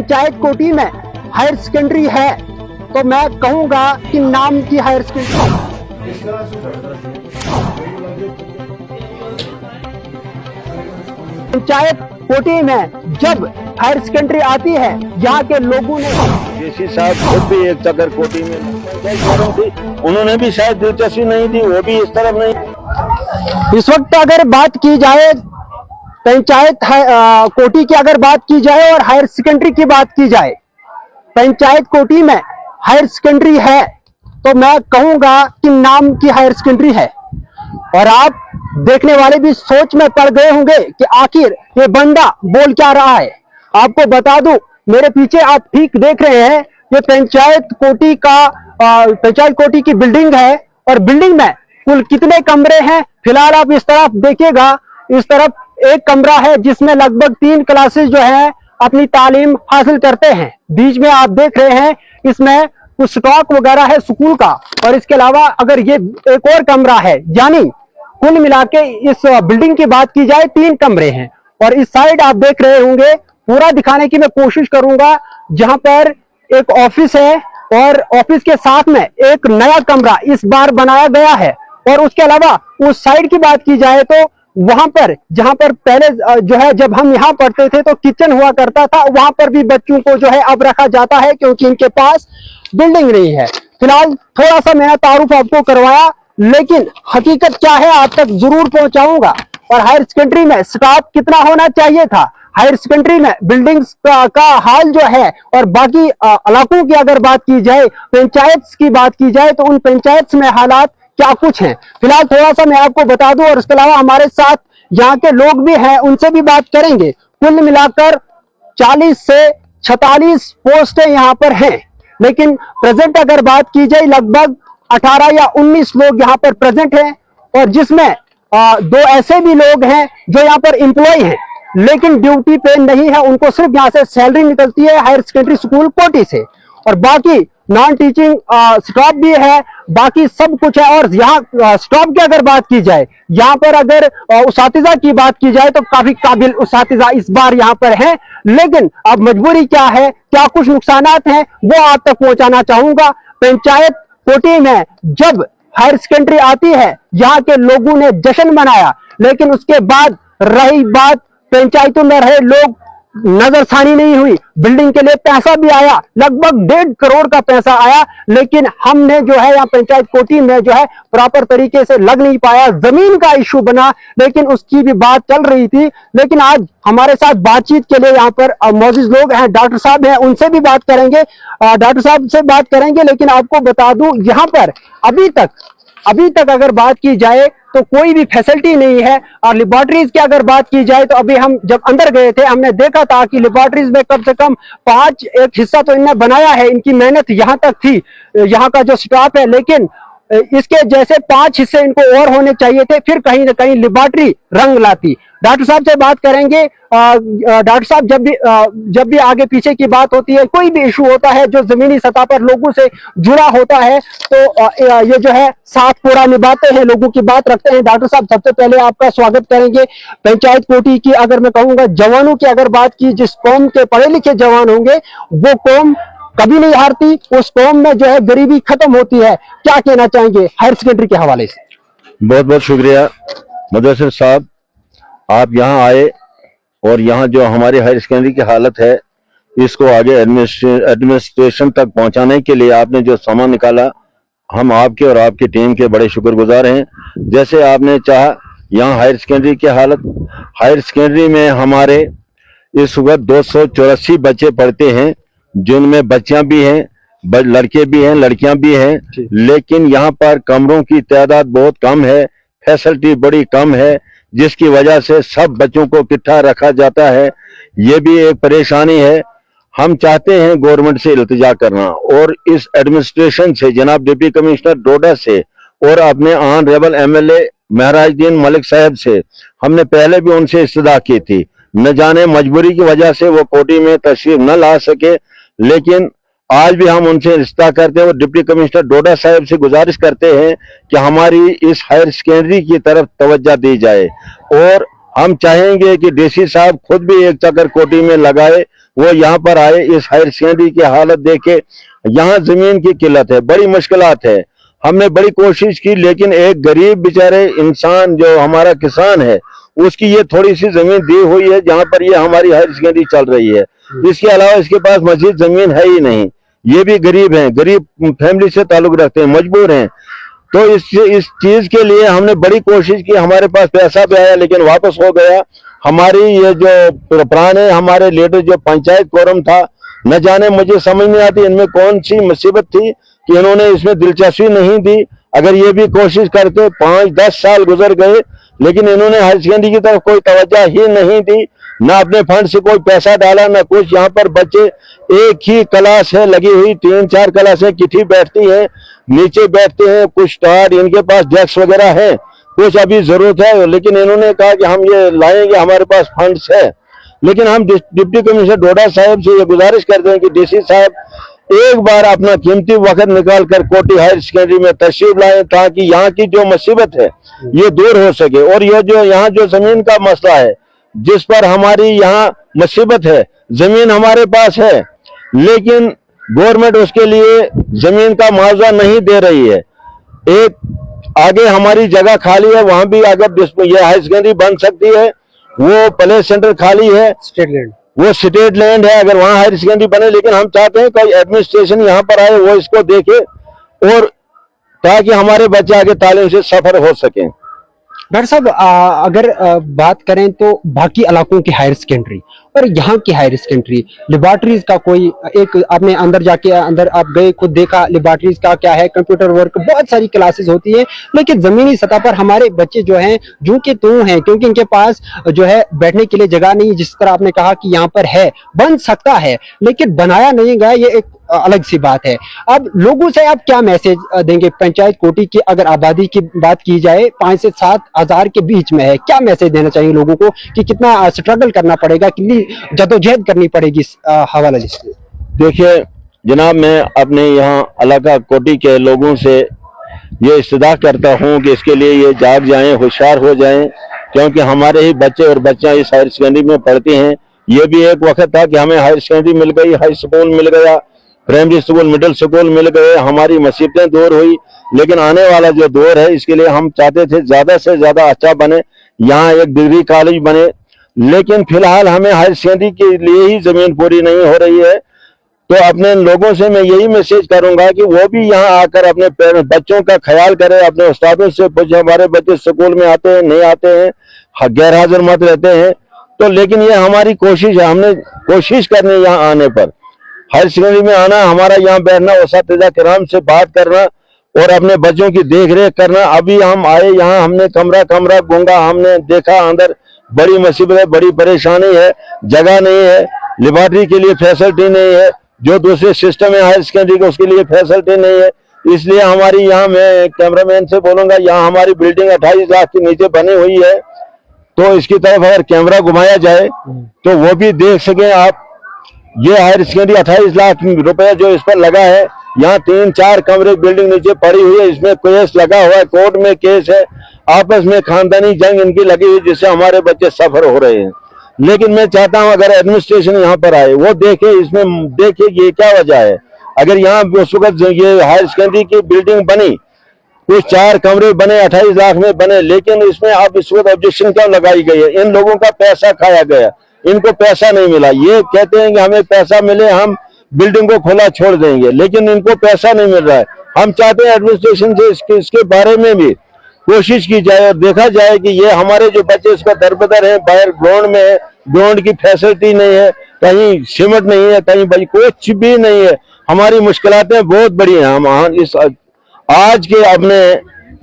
पंचायत कोटी में higher secondary है तो मैं कहूंगा कि नाम की हायर सेकेंडरी। पंचायत कोटी में जब हायर सेकेंडरी आती है, यहाँ के लोगों ने केसी साहब खुद भी एक चक्कर कोटी में उन्होंने भी शायद दिलचस्पी नहीं दी, वो भी इस तरफ नहीं। इस वक्त अगर बात की जाए पंचायत कोटी की, अगर बात की जाए और हायर सेकेंडरी की बात की जाए, पंचायत कोटी में हायर सेकेंडरी है तो मैं कहूंगा कि नाम की हायर सेकेंडरी है। और आप देखने वाले भी सोच में पड़ गए होंगे कि आखिर ये बंदा बोल क्या रहा है। आपको बता दूं, मेरे पीछे आप ठीक देख रहे हैं, ये पंचायत कोटी की बिल्डिंग है और बिल्डिंग में कुल कितने कमरे हैं फिलहाल आप इस तरफ देखिएगा। इस तरफ एक कमरा है जिसमें लगभग 3 क्लासेस जो है अपनी तालीम हासिल करते हैं। बीच में आप देख रहे हैं इसमें कुछ स्टॉक वगैरह है स्कूल का, और इसके अलावा अगर ये एक और कमरा है, यानी कुल मिला के इस बिल्डिंग की बात की जाए 3 कमरे हैं। और इस साइड आप देख रहे होंगे, पूरा दिखाने की मैं कोशिश करूंगा, जहां पर एक ऑफिस है और ऑफिस के साथ में एक नया कमरा इस बार बनाया गया है। और उसके अलावा उस साइड की बात की जाए तो वहां पर जहां पर पहले जो है जब हम यहाँ पढ़ते थे तो किचन हुआ करता था, वहां पर भी बच्चों को जो है अब रखा जाता है क्योंकि इनके पास बिल्डिंग नहीं है। फिलहाल थोड़ा सा मैंने तारुफ आपको करवाया, लेकिन हकीकत क्या है आप तक जरूर पहुंचाऊंगा। और हायर सेकेंडरी में स्टाफ कितना होना चाहिए था, हायर सेकेंडरी में बिल्डिंग्स का हाल जो है, और बाकी इलाकों की अगर बात की जाए, पंचायत की बात की जाए तो उन पंचायत में हालात क्या कुछ है, फिलहाल थोड़ा सा मैं आपको बता दूं। और इसके अलावा हमारे साथ यहाँ के लोग भी हैं, उनसे भी बात करेंगे। कुल मिलाकर 40 से 46 पोस्टें यहाँ पर हैं, लेकिन प्रेजेंट अगर बात की जाए लगभग 18 या 19 लोग यहाँ पर प्रेजेंट हैं, और जिसमें 2 ऐसे भी लोग हैं जो यहाँ पर एम्प्लॉय हैं लेकिन ड्यूटी पे नहीं है, उनको सिर्फ यहाँ से सैलरी निकलती है हायर सेकेंडरी स्कूल कोटी से। और बाकी नॉन टीचिंग स्टाफ भी है, बाकी सब कुछ है। और यहाँ स्टाफ की अगर बात की जाए, यहाँ पर अगर उसातिजा की बात की जाए तो काफी काबिल उसातिजा इस बार यहाँ पर है, लेकिन अब मजबूरी क्या है, क्या कुछ नुकसानात हैं, वो आप तक पहुंचाना चाहूंगा। पंचायत कोटी में जब हायर सेकेंडरी आती है, यहाँ के लोगों ने जश्न मनाया, लेकिन उसके बाद रही बात पंचायतों में रहे लोग नजरसानी नहीं हुई। बिल्डिंग के लिए पैसा भी आया, लगभग 1.5 करोड़ का पैसा आया, लेकिन हमने जो है यहाँ पंचायत कोटी में जो है प्रॉपर तरीके से लग नहीं पाया। जमीन का इश्यू बना, लेकिन उसकी भी बात चल रही थी। लेकिन आज हमारे साथ बातचीत के लिए यहाँ पर मौजूद लोग हैं, डॉक्टर साहब हैं, उनसे भी बात करेंगे, डॉक्टर साहब से बात करेंगे। लेकिन आपको बता दूं, यहाँ पर अभी तक अगर बात की जाए तो कोई भी फैसिलिटी नहीं है। और लेबोरेटरीज की अगर बात की जाए तो अभी हम जब अंदर गए थे हमने देखा था कि लेबोरेटरीज में कम से कम 5 एक हिस्सा तो इन्होंने बनाया है, इनकी मेहनत यहाँ तक थी, यहाँ का जो स्टाफ है, लेकिन इसके जैसे 5 हिस्से इनको और होने चाहिए थे, फिर कहीं ना कहीं लेबोरेटरी रंग लाती। डॉक्टर साहब से बात करेंगे। डॉक्टर साहब, जब भी आगे पीछे की बात होती है, कोई भी इशू होता है जो जमीनी सतह पर लोगों से जुड़ा होता है, तो ये जो है साथ पूरा निभाते हैं, लोगों की बात रखते हैं। डॉक्टर साहब, सबसे पहले आपका स्वागत करेंगे। पंचायत कोटी की अगर मैं कहूंगा जवानों की अगर बात की, जिस कौम के पढ़े लिखे जवान होंगे वो कौम कभी नहीं हारती, उस कौम में जो है गरीबी खत्म होती है। क्या कहना चाहेंगे हायर सेकेंडरी के हवाले से? बहुत बहुत शुक्रिया मुदस्सिर साहब, आप यहाँ आए और यहाँ जो हमारी हायर सेकेंडरी की हालत है इसको आगे एडमिनिस्ट्रेशन तक पहुँचाने के लिए आपने जो समय निकाला, हम आपके और आपकी टीम के बड़े शुक्रगुजार हैं। जैसे आपने चाहा, यहाँ हायर सेकेंडरी की हालत, हायर सेकेंडरी में हमारे इस वक्त 284 बच्चे पढ़ते हैं, जिनमें बच्चियां भी हैं, लड़के भी हैं, लड़कियां भी हैं, लेकिन यहाँ पर कमरों की तादाद बहुत कम है, फैसिलिटी बड़ी कम है, जिसकी वजह से सब बच्चों को इकट्ठा रखा जाता है। ये भी एक परेशानी है। हम चाहते हैं गवर्नमेंट से इल्तिजा करना और इस एडमिनिस्ट्रेशन से, जनाब डिप्टी कमिश्नर डोडा से और अपने ऑनरेबल MLA महराजुद्दीन मलिक साहब से, हमने पहले भी उनसे इस्तदा की थी, न जाने मजबूरी की वजह से वो कोटी में तशरीफ न ला सके, लेकिन आज भी हम उनसे रिश्ता करते हैं और डिप्टी कमिश्नर डोडा साहब से गुजारिश करते हैं कि हमारी इस हायर सेकेंडरी की तरफ तवज्जो दी जाए। और हम चाहेंगे कि DC साहब खुद भी एक चक्कर कोटी में लगाए वो यहाँ पर आए, इस हायर सेकेंडरी की हालत देखे। यहाँ जमीन की किल्लत है, बड़ी मुश्किलात है। हमने बड़ी कोशिश की, लेकिन एक गरीब बेचारे इंसान जो हमारा किसान है, उसकी ये थोड़ी सी जमीन दी हुई है जहाँ पर ये हमारी हायर सेकेंडरी चल रही है। इसके अलावा इसके पास मजीद जमीन है ही नहीं। ये भी गरीब हैं, गरीब फैमिली से ताल्लुक रखते हैं, मजबूर हैं। तो इस चीज के लिए हमने बड़ी कोशिश की, हमारे पास पैसा भी आया लेकिन वापस हो गया। हमारी ये जो पुराने हमारे लीडर जो पंचायत कोरम था, न जाने मुझे समझ नहीं आती इनमें कौन सी मुसीबत थी कि इन्होंने इसमें दिलचस्पी नहीं दी। अगर ये भी कोशिश करते, 5-10 साल गुजर गए, लेकिन इन्होंने हायर सेकेंडरी की तरफ कोई तवज्जो ही नहीं दी, ना अपने फंड से कोई पैसा डाला, ना कुछ। यहाँ पर बच्चे एक ही क्लास है लगी हुई, 3-4 क्लासें इकट्ठी बैठती हैं, नीचे बैठते हैं, कुछ टार, इनके पास डेस्क वगैरह है, कुछ अभी जरूरत है, लेकिन इन्होंने कहा कि हम ये लाएंगे, हमारे पास फंड्स है। लेकिन हम डिप्टी कमिश्नर डोडा साहब से ये गुजारिश करते हैं कि डीसी साहब एक बार अपना कीमती वक्त निकाल कर कोटी हायर सेकेंडरी में तशरीफ लाएं, ताकि यहाँ की जो मुसीबत है ये दूर हो सके। और ये जो यहाँ जो जमीन का मसला है, जिस पर हमारी यहाँ मुसीबत है, जमीन हमारे पास है लेकिन गवर्नमेंट उसके लिए जमीन का मुआवजा नहीं दे रही है। एक आगे हमारी जगह खाली है, वहां भी अगर ये हायर सेकेंडरी बन सकती है, वो प्ले सेंटर खाली है, स्टेट लैंड, वो स्टेट लैंड है, अगर वहां हायर सेकेंडरी बने। लेकिन हम चाहते हैं कोई एडमिनिस्ट्रेशन यहाँ पर आए, वो इसको देखे, और ताकि हमारे बच्चे आगे तालीम से सफर हो सकें। डॉक्टर साहब, अगर बात करें तो बाकी इलाकों की हायर सेकेंडरी और यहाँ की हायर सेकेंडरी लेबॉर्टरीज का कोई एक, आपने अंदर जाके अंदर आप गए, खुद देखा लेबॉर्टरीज का क्या है, कंप्यूटर वर्क, बहुत सारी क्लासेस होती है, लेकिन जमीनी सतह पर हमारे बच्चे जो हैं जू के तू हैं, क्योंकि इनके पास जो है बैठने के लिए जगह नहीं। जिस तरह आपने कहा कि यहाँ पर है, बन सकता है, लेकिन बनाया नहीं गया, ये एक अलग सी बात है। अब लोगों से आप क्या मैसेज देंगे? पंचायत कोटी की अगर आबादी की बात की जाए 5 से 7 हजार के बीच में है, क्या मैसेज देना चाहिए लोगों को कि कितना स्ट्रगल करना पड़ेगा, कितनी जदोजहद करनी पड़ेगी इस हवाले से? देखिए जनाब, मैं अपने यहाँ इलाका कोटी के लोगों से ये इस्तदा करता हूँ कि इसके लिए ये जाग जाएं, होशियार हो जाएं, क्योंकि हमारे ही बच्चे और बच्चियां इस हायर सेकेंडरी में पढ़ते हैं। ये भी एक वक्त था कि हमें हायर सेकेंडरी मिल गई, हाई स्कूल मिल गया, प्राइमरी स्कूल, मिडिल स्कूल मिल गए, हमारी मुसीबतें दूर हुई। लेकिन आने वाला जो दौर है, इसके लिए हम चाहते थे ज्यादा से ज्यादा अच्छा बने, यहाँ एक डिग्री कॉलेज बने। लेकिन फिलहाल हमें हायर सेकेंडरी के लिए ही जमीन पूरी नहीं हो रही है। तो अपने लोगों से मैं यही मैसेज करूंगा कि वो भी यहाँ आकर अपने बच्चों का ख्याल करें, अपने उस्तादों से पूछे हमारे बच्चे स्कूल में आते हैं नहीं आते हैं, गैर हाजिर मत रहते हैं। तो लेकिन ये हमारी कोशिश है, हमने कोशिश करनी यहाँ आने पर, हायर सेकेंडरी में आना, हमारा यहाँ बैठना, उस्ताद किराम से बात करना और अपने बच्चों की देख रेख करना। अभी हम आए यहाँ, हमने कमरा घूंगा, हमने देखा अंदर बड़ी मुसीबत है, बड़ी परेशानी है, जगह नहीं है, लेबॉर्टरी के लिए फैसिलिटी नहीं है, जो दूसरे सिस्टम है हायर सेकेंडरी का उसके लिए फैसिलिटी नहीं है। इसलिए हमारी यहाँ, मैं कैमरामैन से बोलूंगा, यहाँ हमारी बिल्डिंग 28 लाख के नीचे बनी हुई है, तो इसकी तरफ अगर कैमरा घुमाया जाए तो वो भी देख सके आप। ये हायर सेकेंडरी 28 लाख रुपए जो इस पर लगा है, यहाँ 3-4 कमरे बिल्डिंग नीचे पड़ी हुई है, इसमें केस लगा हुआ है, कोर्ट में केस है, आपस में खानदानी जंग इनकी लगी हुई, जिससे हमारे बच्चे सफर हो रहे हैं। लेकिन मैं चाहता हूं अगर एडमिनिस्ट्रेशन यहाँ पर आए, वो देखे, इसमें देखे कि ये क्या वजह है। अगर यहाँ उस वक्त ये हायर सेकेंडरी की बिल्डिंग बनी, कुछ 4 कमरे बने, 28 लाख में बने, लेकिन इसमें अब इस वक्त ऑब्जेक्शन क्यों लगाई गई है? इन लोगों का पैसा खाया गया, इनको पैसा नहीं मिला। ये कहते हैं कि हमें पैसा मिले, हम बिल्डिंग को खुला छोड़ देंगे, लेकिन इनको पैसा नहीं मिल रहा है। हम चाहते हैं एडमिनिस्ट्रेशन से इसके बारे में भी कोशिश की जाए और देखा जाए कि ये हमारे जो बच्चे इसका दरबदर है, बाहर ग्राउंड में है, ग्राउंड की फैसिलिटी नहीं है, कहीं सीमेंट नहीं है, कहीं भाई कुछ भी नहीं है, हमारी मुश्किलातें बहुत बड़ी हैं। हम इस आज के अपने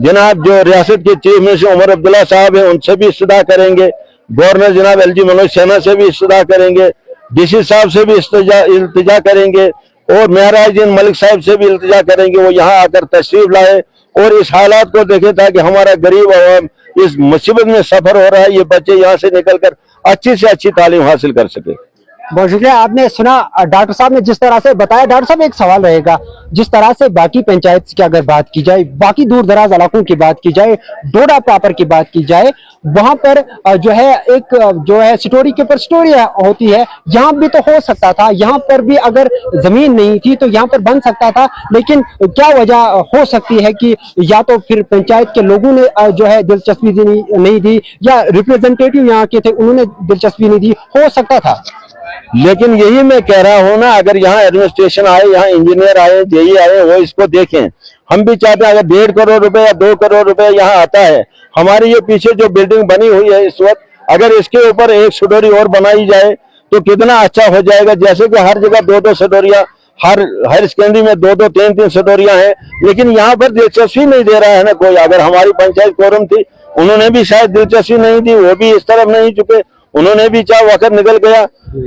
जनाब जो रियासत के चीफ मिनिस्टर उमर अब्दुल्ला साहब हैं, उनसे भी इस्तदा करेंगे, गवर्नर जनाब एलजी मनोज सिन्हा से भी इस्तदा करेंगे, डीसी साहब से भी इल्तिजा करेंगे और महराजुद्दीन मलिक साहब से भी इल्तिजा करेंगे, वो यहाँ आकर तशरीफ लाए और इस हालात को देखे, ताकि हमारा गरीब अवाम इस मुसीबत में सफर हो रहा है, ये बच्चे यहाँ से निकलकर अच्छी से अच्छी तालीम हासिल कर सके। बहुत शुक्रिया। आपने सुना डॉक्टर साहब ने जिस तरह से बताया। डॉक्टर साहब, एक सवाल रहेगा, जिस तरह से बाकी पंचायत की अगर बात की जाए, बाकी दूर दराज इलाकों की बात की जाए, डोडा प्रॉपर की बात की जाए, वहां पर जो है एक जो है स्टोरी के ऊपर स्टोरी होती है। यहाँ भी तो हो सकता था, यहाँ पर भी अगर जमीन नहीं थी तो यहाँ पर बन सकता था, लेकिन क्या वजह हो सकती है कि या तो फिर पंचायत के लोगों ने जो है दिलचस्पी नहीं दी, या रिप्रेजेंटेटिव यहाँ के थे उन्होंने दिलचस्पी नहीं दी, हो सकता था। लेकिन यही मैं कह रहा हूँ ना, अगर यहाँ एडमिनिस्ट्रेशन आए, यहाँ इंजीनियर आए, जेई आए, वो इसको देखें। हम भी चाहते हैं अगर 1.5 करोड़ रुपए या 2 करोड़ रुपए यहाँ आता है, हमारी ये पीछे जो बिल्डिंग बनी हुई है इस वक्त, अगर इसके ऊपर एक स्टोरी और बनाई जाए तो कितना अच्छा हो जाएगा। जैसे कि हर जगह 2-2 स्टोरियां, हर हायर सेकेंडरी में 2-2 3-3 स्टोरियां हैं, लेकिन यहाँ पर दिलचस्पी नहीं दे रहा है ना कोई। अगर हमारी पंचायत कोरम थी, उन्होंने भी शायद दिलचस्पी नहीं दी, वो भी इस तरफ नहीं झुके, उन्होंने भी चाहे वक्त निकल गया,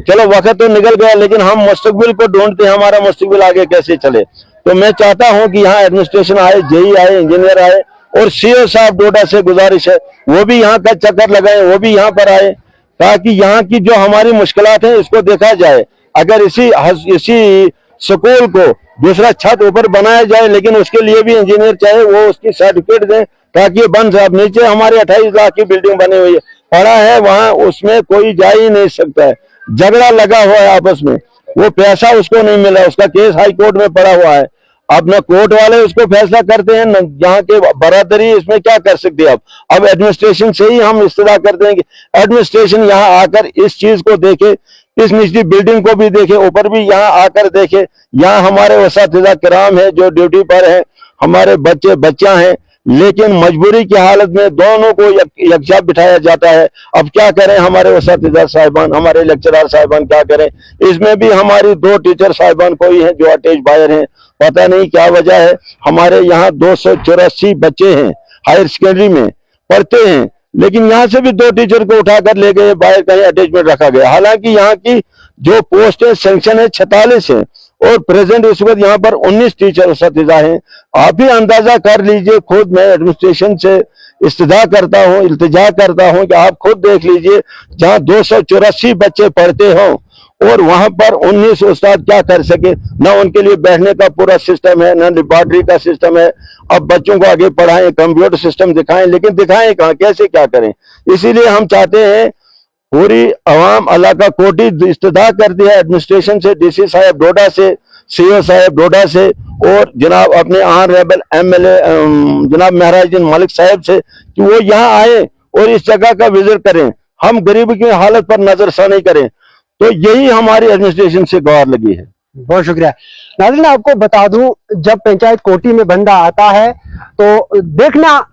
चलो वक्त तो निकल गया, लेकिन हम मुस्तकबिल को ढूंढते हैं, हमारा मुस्तकबिल आगे कैसे चले। तो मैं चाहता हूं कि यहाँ एडमिनिस्ट्रेशन आए, जेई आए, इंजीनियर आए, और सीओ साहब डोडा से गुजारिश है वो भी यहाँ का चक्कर लगाए, वो भी यहाँ पर आए, ताकि यहाँ की जो हमारी मुश्किलात हैं इसको देखा जाए। अगर इसी स्कूल को दूसरा छत ऊपर बनाया जाए, लेकिन उसके लिए भी इंजीनियर चाहे वो उसकी सर्टिफिकेट दें ताकि ये बन जाए। नीचे हमारे 28 लाख की बिल्डिंग बनी हुई है, पड़ा है वहां, उसमें कोई जा ही नहीं सकता है। झगड़ा लगा हुआ है आपस में, वो पैसा उसको नहीं मिला, उसका केस हाई कोर्ट में पड़ा हुआ है। अब न कोर्ट वाले उसको फैसला करते हैं, न यहाँ के बरादरी इसमें क्या कर सकती है। अब एडमिनिस्ट्रेशन से ही हम इस्तदा करते हैं कि एडमिनिस्ट्रेशन यहाँ आकर इस चीज को देखे, इस निचली बिल्डिंग को भी देखे, ऊपर भी यहाँ आकर देखे। यहाँ हमारे उस्ताद किराम है जो ड्यूटी पर है, हमारे बच्चे बच्चा हैं, लेकिन मजबूरी की हालत में दोनों को यकजा बिठाया जाता है। अब क्या करें हमारे उस्ताद साहिबान, हमारे लेक्चरर साहिबान क्या करें। इसमें भी हमारी 2 टीचर साहिबान कोई हैं जो अटैच बायर हैं, पता नहीं क्या वजह है। हमारे यहाँ 284 बच्चे हैं, हायर सेकेंडरी में पढ़ते हैं, लेकिन यहाँ से भी 2 टीचर को उठाकर ले गए, बाहर कहीं अटैचमेंट रखा गया। हालांकि यहाँ की जो पोस्ट है सेंक्शन है 46 है, और प्रेजेंट इस वक्त यहाँ पर 19 टीचर उस्ताद हैं। आप ही अंदाजा कर लीजिए खुद, मैं एडमिनिस्ट्रेशन से इल्तिजा करता हूँ कि आप खुद देख लीजिए, जहाँ 284 बच्चे पढ़ते हों और वहां पर 19 उस्ताद क्या कर सके। ना उनके लिए बैठने का पूरा सिस्टम है, ना लेबोरेटरी का सिस्टम है। अब बच्चों को आगे पढ़ाएं, कंप्यूटर सिस्टम दिखाएं, लेकिन दिखाएं कहाँ, कैसे क्या करें। इसीलिए हम चाहते हैं पूरी अवाम अल्लाह का कोटि इस्तदा करती है एडमिनिस्ट्रेशन से, डीसी साहब डोडा से, सीओ साहब डोडा से, और जनाब अपने ऑनरेबल एमएलए जनाब महराजुद्दीन मलिक साहब से, कि वो यहाँ आए और इस जगह का विजिट करें, हम गरीब की हालत पर नजरसानी करें। तो यही हमारी एडमिनिस्ट्रेशन से गुहार लगी है। बहुत शुक्रिया। नाज़रीन, आपको बता दूं, जब पंचायत कोटी में बंदा आता है तो देखना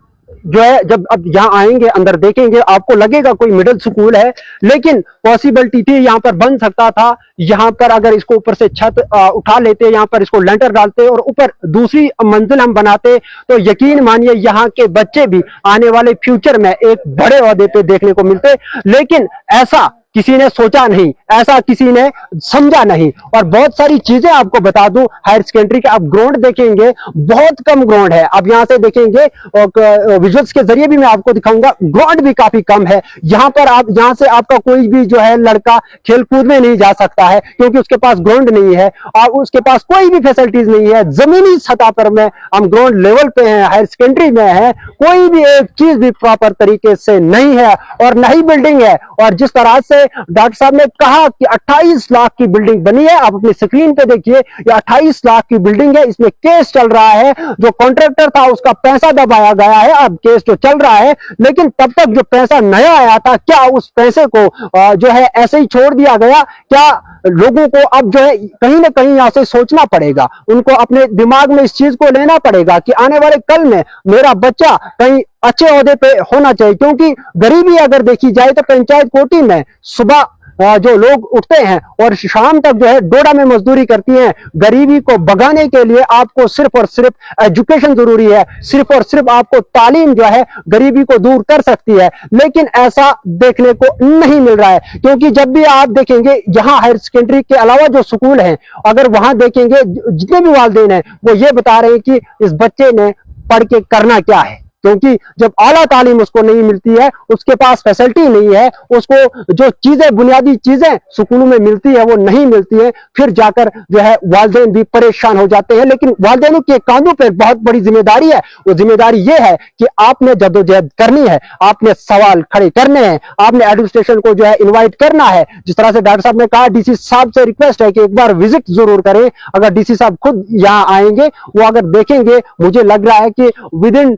जो है, जब अब यहाँ आएंगे अंदर देखेंगे आपको लगेगा कोई मिडिल स्कूल है, लेकिन पॉसिबिलिटी थी यहाँ पर बन सकता था। यहाँ पर अगर इसको ऊपर से छत उठा लेते, यहाँ पर इसको लेंटर डालते और ऊपर दूसरी मंजिल हम बनाते, तो यकीन मानिए यहाँ के बच्चे भी आने वाले फ्यूचर में एक बड़े ओहदे पे देखने को मिलते। लेकिन ऐसा किसी ने सोचा नहीं, ऐसा किसी ने समझा नहीं। और बहुत सारी चीजें आपको बता दूं, हायर सेकेंडरी के आप ग्राउंड देखेंगे, बहुत कम ग्राउंड है। अब यहां से देखेंगे और विजुअल्स के जरिए भी मैं आपको दिखाऊंगा, ग्राउंड भी काफी कम है। यहां पर आप, यहां से आपका कोई भी जो है लड़का खेल कूद में नहीं जा सकता है, क्योंकि उसके पास ग्राउंड नहीं है और उसके पास कोई भी फैसिलिटीज नहीं है। जमीनी सतह पर में हम ग्राउंड लेवल पे हैं, हायर सेकेंडरी में है, कोई भी एक चीज भी प्रॉपर तरीके से नहीं है और नई बिल्डिंग है। और जिस तरह से डॉक्टर साहब ने कहा कि 28 लाख की बिल्डिंग बनी है, आप अपनी स्क्रीन पे देखिए, ये 28 लाख की बिल्डिंग है। इसमें केस चल रहा है, जो कॉन्ट्रैक्टर था उसका पैसा दबाया गया है, अब केस तो चल रहा है। लेकिन तब तक जो पैसा नया आया था, क्या उस पैसे को जो है ऐसे ही छोड़ दिया गया? क्या लोगों को अब जो है कहीं ना कहीं यहां से सोचना पड़ेगा, उनको अपने दिमाग में इस चीज को लेना पड़ेगा कि आने वाले कल में मेरा बच्चा कहीं अच्छे ओहदे पे होना चाहिए। क्योंकि गरीबी अगर देखी जाए तो पंचायत कोटी में सुबह जो लोग उठते हैं और शाम तक जो है डोडा में मजदूरी करती हैं। गरीबी को भगाने के लिए आपको सिर्फ और सिर्फ एजुकेशन जरूरी है, सिर्फ और सिर्फ आपको तालीम जो है गरीबी को दूर कर सकती है। लेकिन ऐसा देखने को नहीं मिल रहा है, क्योंकि जब भी आप देखेंगे यहाँ हायर सेकेंडरी के अलावा जो स्कूल हैं, अगर वहां देखेंगे जितने भी वालिदैन हैं वो ये बता रहे हैं कि इस बच्चे ने पढ़ के करना क्या है। क्योंकि जब आला तालीम उसको नहीं मिलती है, उसके पास फैसिलिटी नहीं है, उसको जो चीजें बुनियादी चीजें स्कूलों में मिलती है वो नहीं मिलती है, फिर जाकर जो है वालिदैन भी परेशान हो जाते हैं। लेकिन वालिदैन के कांधों पर बहुत बड़ी जिम्मेदारी है। वो जिम्मेदारी ये है कि आपने जद्दोजहद करनी है, आपने सवाल खड़े करने हैं, आपने एडमिनिस्ट्रेशन को जो है इनवाइट करना है। जिस तरह से डॉक्टर साहब ने कहा, डीसी साहब से रिक्वेस्ट है कि एक बार विजिट जरूर करें। अगर डीसी साहब खुद यहाँ आएंगे, वो अगर देखेंगे, मुझे लग रहा है कि विद इन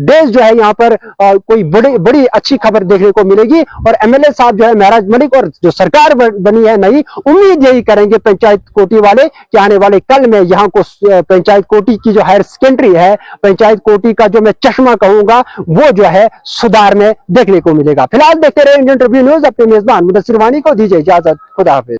डेज जो है यहाँ पर कोई बड़ी अच्छी खबर देखने को मिलेगी। और एमएलए साहब जो है महराज मलिक और जो सरकार बनी है नई, उम्मीद यही करेंगे पंचायत कोटी वाले कि आने वाले कल में यहाँ को पंचायत कोटी की जो हायर सेकेंडरी है, पंचायत कोटी का जो मैं चश्मा कहूंगा, वो जो है सुधार में देखने को मिलेगा। फिलहाल देखते रहे इंडियन ट्रिब्यून न्यूज। अपने मेजबान मुदस्सिर वानी को दीजिए इजाजत। खुदा हाफिज।